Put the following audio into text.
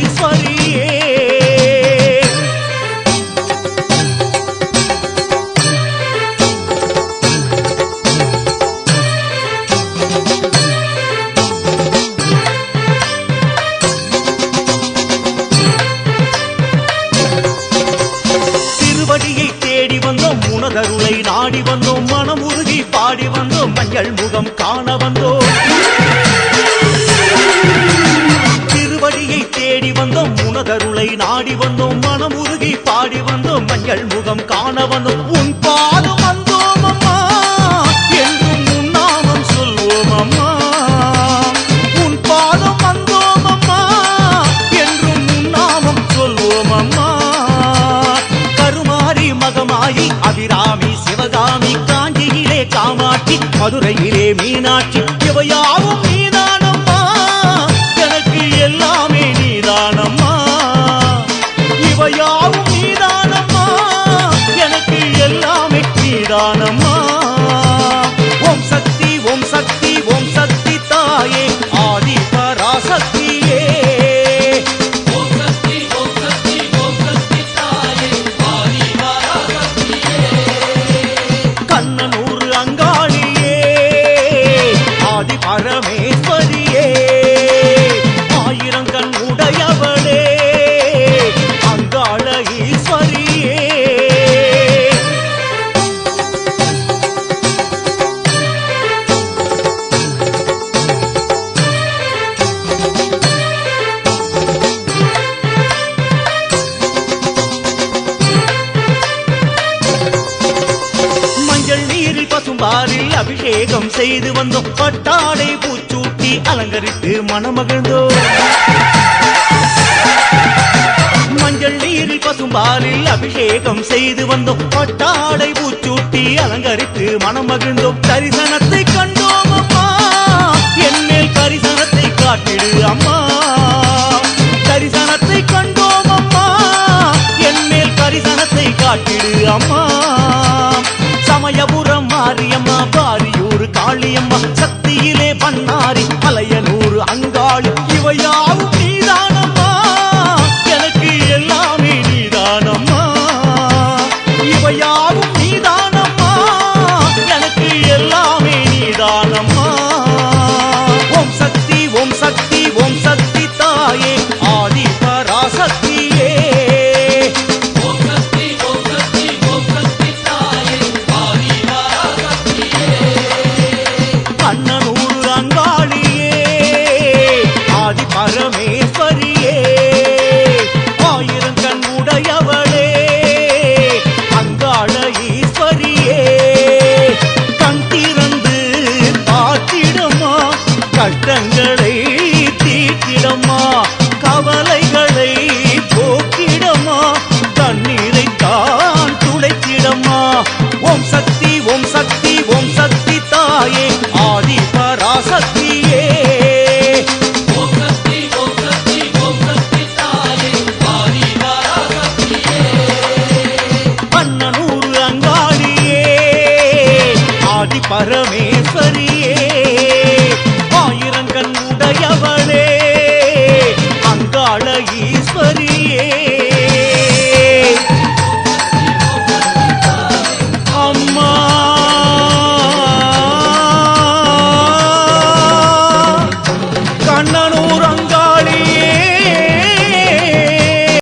ஈஸ்வரியே. திருவடியை தேடி வந்தோம், உனதருளை நாடி வந்தோம், மனமுருகி பாடி வந்தோம், மஞ்சள் முகம் காண வந்தோம். திருவடியை தேடி வந்தோம், உனதருளை நாடி வந்தோம், மனமுருகி பாடி வந்தோம், மஞ்சள் முகம் காண வந்தோம். உன் பாதம் வந்தோம் அம்மா, என்றும் உன் நாமம் சொல்வோம் அம்மா. உன் பாதம் வந்தோம் அம்மா, என்றும் உன் நாமம் சொல்வோம் அம்மா. கருமாரி மகமாயி அபிராமி சிவகாமி, காஞ்சியிலே காமாட்சி, மதுரையிலே மீனாட்சி, இவையாவும் நீதானம்மா, எனக்கு எல்லாமே நீதானம்மா. இவையாவும் நீதானம்மா, எனக்கு எல்லாமே நீதானம்மா. ஓம் சக்தி ஓம் சக்தி ஓம் சக்தி தாயே, ஆதி பராசக்தியே. கண்ணனூர் அங்காளியே, ஆதி பரமேஸ்வரியே, ஆயிரம் கண் உடையவளே, அங்காள ஈஸ்வரியே. மஞ்சள் நீரில் பசும்பாரில் அபிஷேகம் செய்து வந்தோம், பட்டாடை பூச்சூட்டி அலங்கரித்து மனமகிழ்ந்தோம். மஞ்சள் நீரில் பசும்பாரில் அபிஷேகம் செய்து வந்தோம், பட்டாடை பூச்சூட்டி அலங்கரித்து மனமகிழ்ந்தோம். தரிசனத்தை